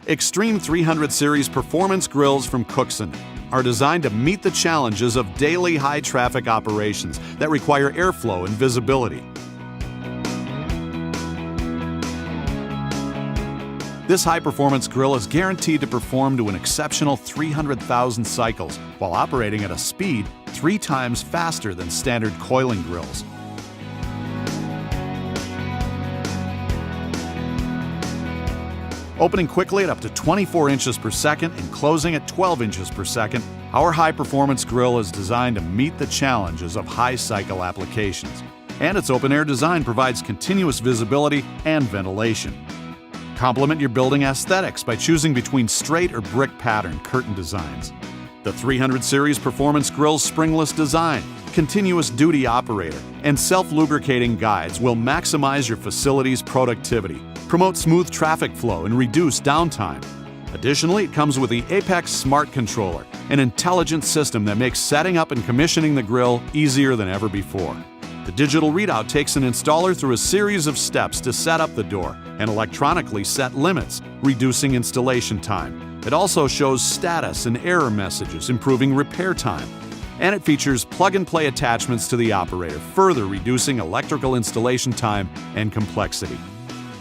Extreme 300 Series performance grills from Cookson are designed to meet the challenges of daily high-traffic operations that require airflow and visibility. This high-performance grill is guaranteed to perform to an exceptional 300,000 cycles while operating at a speed 3 times faster than standard coiling grills. Opening quickly at up to 24 inches per second and closing at 12 inches per second, our high-performance grill is designed to meet the challenges of high-cycle applications. And its open-air design provides continuous visibility and ventilation. Complement your building aesthetics by choosing between straight or brick pattern curtain designs. The 300 Series Performance Grill's springless design, continuous duty operator, and self-lubricating guides will maximize your facility's productivity, promote smooth traffic flow, and reduce downtime. Additionally, it comes with the Apex Smart Controller, an intelligent system that makes setting up and commissioning the grill easier than ever before. The digital readout takes an installer through a series of steps to set up the door and electronically set limits, reducing installation time. It also shows status and error messages, improving repair time. And it features plug-and-play attachments to the operator, further reducing electrical installation time and complexity.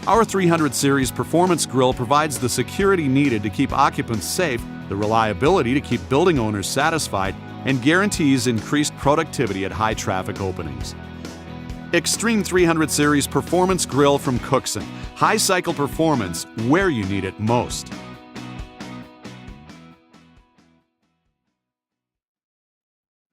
Our 300 Series Performance Grill provides the security needed to keep occupants safe, the reliability to keep building owners satisfied, and guarantees increased productivity at high-traffic openings. Extreme 300 Series Performance Grill from Cookson. High-cycle performance where you need it most.